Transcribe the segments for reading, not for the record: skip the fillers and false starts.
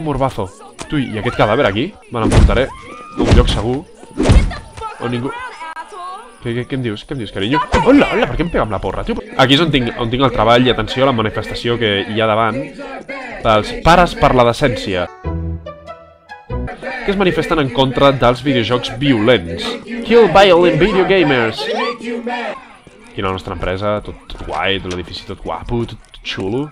morbazo. Tu, i aquest cadàver aquí? Me l'emportaré a un lloc segur. On ningú... Què em dius? Què em dius, carinyo? Hola, hola, per què em pega amb la porra, tio? Aquí és on tinc el treball i atenció a la manifestació que hi ha davant dels Pares per la Decència, que es manifesten en contra dels videojocs violents. Kill violent video gamers! Aquí la nostra empresa, tot guai, tot l'edifici tot guapo, tot xulo.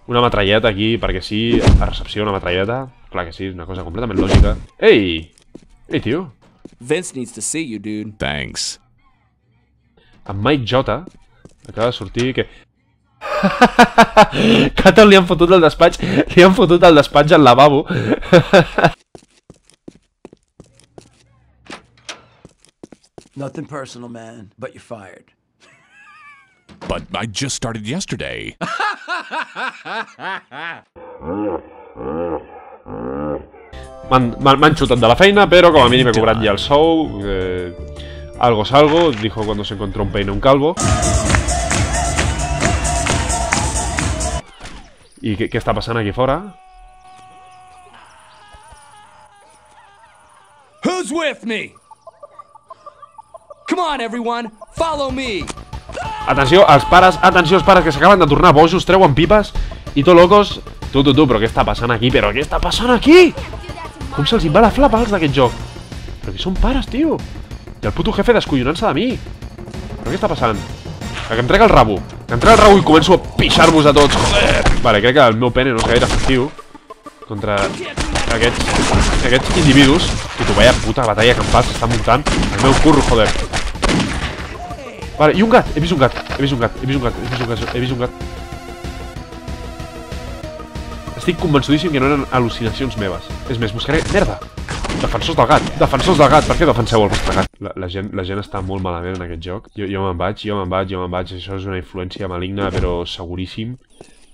Una metralleta aquí, perquè sí, a recepció una metralleta. Clar que sí, és una cosa completament lògica. Ei! Ei, tio! Vince needs to see you, dude. Thanks. En Mike J acaba de sortir que... Que tal li han fotut el despatx? Li han fotut el despatx al lavabo. Nothing personal, man, but you're fired. But I just started yesterday. M'han xutat de la feina, però com a mínim he cobrat ja el sou. Algo es algo, dijo cuando se encontró un peine un calvo. I què està passant aquí fora? Who's with me? Come on, everyone, follow me. Atenció, els pares que s'acaben de tornar bojos, treuen pipes i tot locos. Tu, però què està passant aquí? Però què està passant aquí? Com se'ls va la flapa als d'aquest joc? Però que són pares, tio. I el puto jefe descollonant-se de mi. Però què està passant? Que em trec el rabo. Que em trec el rabo i començo a pixar-vos a tots. Joder! Vale, crec que el meu pene no és gaire efectiu contra aquests individus. I tu, vaya puta batalla campal s'està muntant el meu curro, joder. Vale, i un gat. He vist un gat. Estic convençudíssim que no eren al·lucinacions meves. És més, buscaré... Merda! Defensors del gat. Per què defenseu el vostre gat? La gent està molt malament en aquest joc. Jo me'n vaig. Això és una influència maligna, però seguríssim.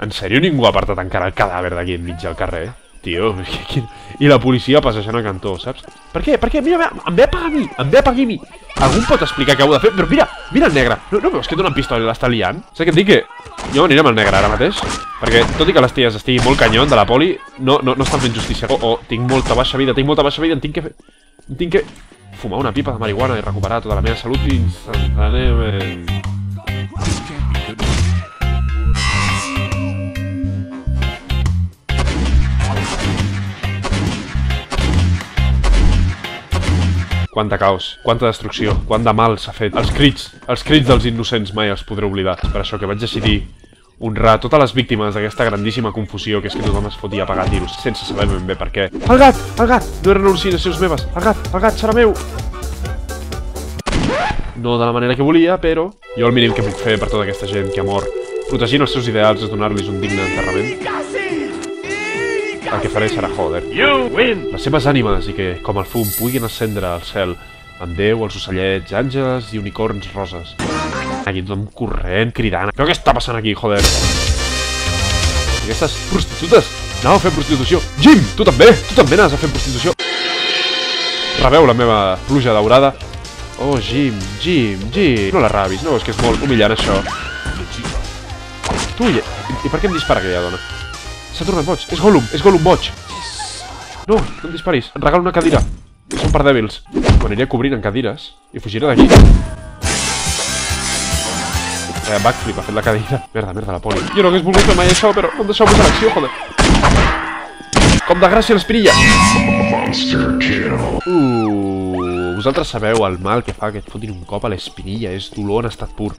En sèrio ningú ha apartat encara el cadàver d'aquí enmig del carrer? Tio, i la policia passejant al cantó, saps? Per què? Mira, em ve a pagar a mi. Algú em pot explicar què heu de fer? Però mira el negre. No veus que té una pistola i l'està liant? Saps què et dic? Que jo aniré amb el negre ara mateix, perquè tot i que les ties estigui molt canyon de la poli, no estan fent justícia. Tinc molta baixa vida, em tinc que fumar una pipa de marihuana i recuperar tota la meva salut instantàniament. Quanta caos, quanta destrucció, quant de mal s'ha fet. Els crits dels innocents mai els podré oblidar. Per això que vaig decidir honrar totes les víctimes d'aquesta grandíssima confusió que és que tothom es fotia a pagar tiros sense saber ben bé per què. El gat! No eren al·lucinacions meves! El gat serà meu! No de la manera que volia, però jo el mínim que puc fer per tota aquesta gent que ha mort protegint els seus ideals és donar-los un digne enterrament. El que faré serà, joder, les seves ànimes i que, com el fum, puguin ascendre al cel amb Déu, els ocellets, àngels i unicorns roses. Aquí tothom corrent, cridant. Però què està passant aquí, joder? Aquestes prostitutes anàvem a fer prostitució. Jim, tu també anaves a fer prostitució. Rebeu la meva pluja daurada. Oh, Jim. No la rabis, no, és que és molt humillant això. Tu, i per què em dispara aquella dona? S'ha tornat boig. És Gollum boig. No em disparis. Em regala una cadira. Són per dèbils. M'aniré cobrint en cadires i fugiré d'aquí. Backflip ha fet la cadira. Merda, la poli. Jo no hagués volgut fer mai això, però em deixeu-vos a l'acció, joder. Com de gràcia l'espirilla. Vosaltres sabeu el mal que fa que et fotin un cop a l'espinilla. És dolor en estat pur.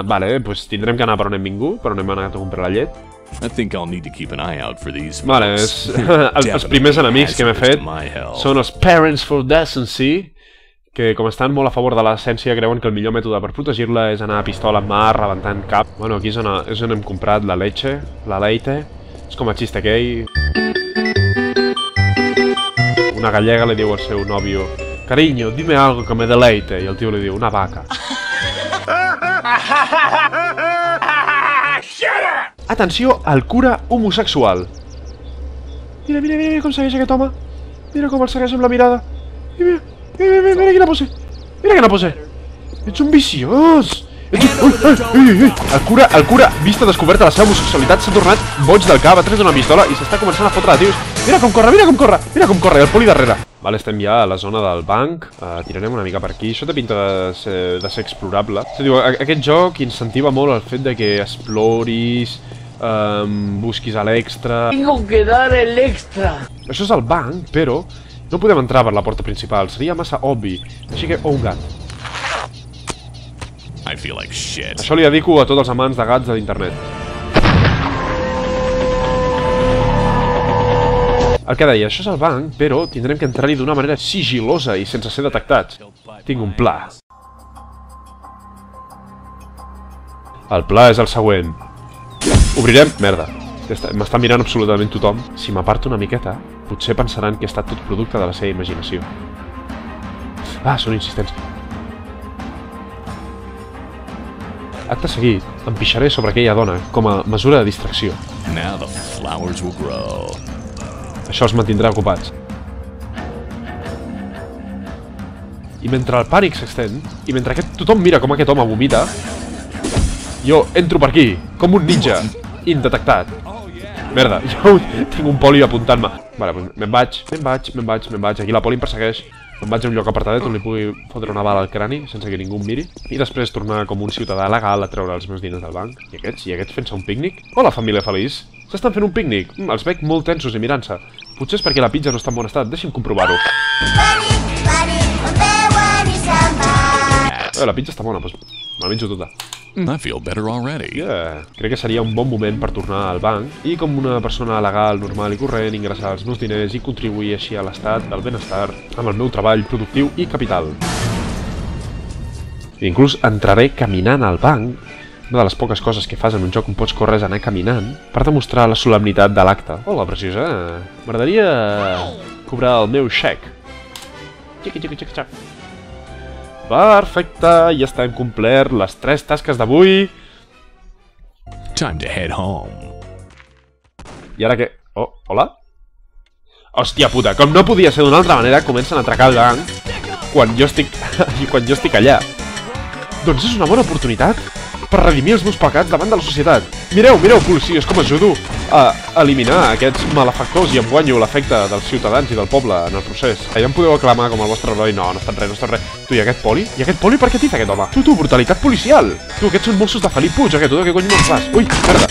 Vale, doncs tindrem que anar per on hem vingut, per on hem anat a comprar la llet. Vale, els primers enemics que m'he fet són els Parents for Decency, que com estan molt a favor de l'essència creuen que el millor mètode per protegir-la és anar a pistola en mà, rebentant cap. Bueno, aquí és on hem comprat la leite. És com a xiste aquell. Una gallega li diu al seu nòvio: cariño, dime algo que me deleite. I el tio li diu: una vaca. Atenció al cura homosexual. Mira com segueix aquest home. Mira com el segueix amb la mirada. Mira quina pose. Ets un viciós. El cura, vista descoberta la seva homosexualitat, s'ha tornat boig del cap, ha tret una pistola i s'està començant a fotre de tios. Mira com corre, mira com corre, mira com corre, el poli darrere. Vale, estem ja a la zona del banc, tirarem una mica per aquí, això té pinta de ser explorable. És a dir, aquest joc incentiva molt el fet de que exploris, busquis a l'extra... Tengo que dar el extra. Això és el banc, però no podem entrar per la porta principal, seria massa obvi, així que, oh gat. I feel like shit. Això li dedico a tots els amants de gats de l'internet. El que deia, això és el banc, però tindrem que entrar-hi d'una manera sigilosa i sense ser detectats. Tinc un pla. El pla és el següent. Obrirem... Merda. M'està mirant absolutament tothom. Si m'aparto una miqueta, potser pensaran que ha estat tot producte de la seva imaginació. Ah, són insistents. Acte seguit, em pixaré sobre aquella dona com a mesura de distracció. Now the flowers will grow. Això els mantindrà ocupats. I mentre el pànic s'extén, i mentre tothom mira com aquest home vomita, jo entro per aquí, com un ninja, indetectat. Merda, jo tinc un poli apuntant-me. Vale, doncs me'n vaig. Aquí la poli em persegueix. Me'n vaig a un lloc apartadet on li pugui fotre una bala al crani sense que ningú em miri. I després tornar com un ciutadà legal a treure els meus diners del banc. I aquests fent-se un pícnic? Hola, família feliç. S'estan fent un pícnic. Els veig molt tensos i mirant-se. Potser és perquè la pizza no està en bon estat. Deixi'm comprovar-ho. La pizza està bona, doncs me la menjo tota. I feel better already. Crec que seria un bon moment per tornar al banc i com una persona legal, normal i corrent ingressar els meus diners i contribuir així a l'estat del benestar amb el meu treball productiu i capital. I inclús entraré caminant al banc. Una de les poques coses que fas en un joc on pots córrer és anar caminant per demostrar la solemnitat de l'acte. Hola, preciosa. M'agradaria cobrar el meu xec. Xic. Perfecte, ja estem complert les 3 tasques d'avui. Time to head home. I ara què? Oh, hola? Hòstia puta, com no podia ser d'una altra manera, comencen a atracar el banc quan jo estic allà. Doncs és una bona oportunitat per redimir els meus pecats davant de la societat. Mireu, policies, com ajudo a eliminar aquests malefactors i em guanyo l'efecte dels ciutadans i del poble en el procés. Ja em podeu aclamar com el vostre heroi. No ha estat res. Tu, i aquest poli? I aquest poli per què t'hi fa aquest home? Tu, brutalitat policial! Tu, aquests són Mossos de Felip Puig, aquest, tu, què cony me'n fas? Ui, merda!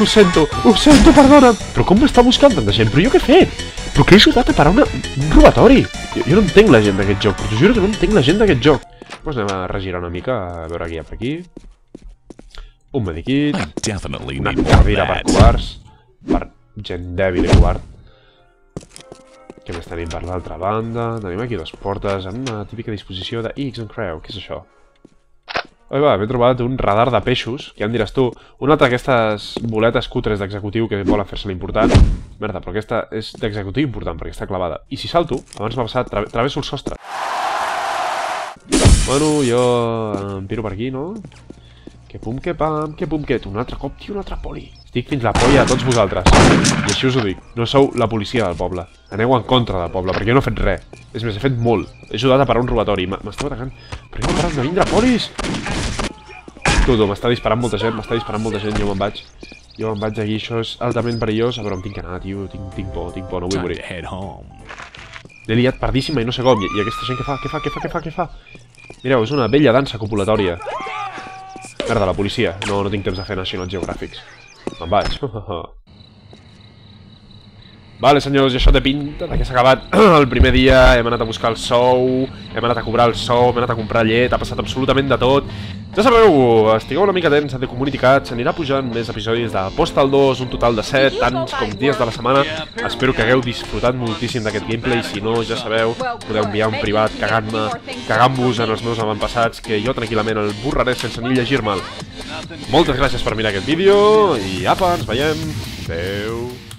Ho sento, perdona! Però com m'està buscant tanta gent? Però jo què he fet? Però que he ajudat a parar un robatori? Jo no entenc la gent d'aquest joc, però t'ho juro que no entenc la gent d'aquest joc. Doncs anem a regirar una mica, a veure què hi ha per aquí. Un medikit, una cadira per covards, per gent dèbil i covard. Què més tenim per l'altra banda? Tenim aquí 2 portes amb una típica disposició de X and Crow. Què és això? Oi, va, m'he trobat un radar de peixos, que ja em diràs tu, una altra d'aquestes boletes cutres d'executiu que volen fer-se l'important. Merda, però aquesta és d'executiu important perquè està clavada. I si salto, abans m'ha passat, travesso el sostre. Bueno, jo em piro per aquí, no? Que pum, que pam, que pum, que... Un altre cop, tio, un altre poli. Estic fins la polla a tots vosaltres. I així us ho dic, no sou la policia del poble. Aneu en contra del poble, perquè jo no he fet res. És més, he fet molt. He ajudat a parar un robatori. M'esteu atacant. Per què no paran de vindre polis? Tu, m'està disparant molta gent, jo me'n vaig. Jo me'n vaig aquí, això és altament perillós. A veure, em tinc que anar, tio, tinc por, no vull morir. L'he liat pardíssima i no sé com. I aquesta gent què fa? Mireu, és una bella dansa copulatòria. Merda, la policia. No tinc temps de fer National Geographics. Me'n vaig. Vale, senyors, i això té pinta que s'ha acabat el primer dia. Hem anat a buscar el sou, hem anat a cobrar el sou, hem anat a comprar llet, ha passat absolutament de tot. Ja sabeu, estigueu una mica atents a The Community Cat, s'anirà pujant més episodis de Postal 2, un total de 7, tants com dies de la setmana. Espero que hagueu disfrutat moltíssim d'aquest gameplay, si no, ja sabeu, podeu enviar un privat cagant-vos en els meus avantpassats, que jo tranquil·lament el borraré sense ni llegir-me'l. Moltes gràcies per mirar aquest vídeo, i apa, ens veiem. Adeu.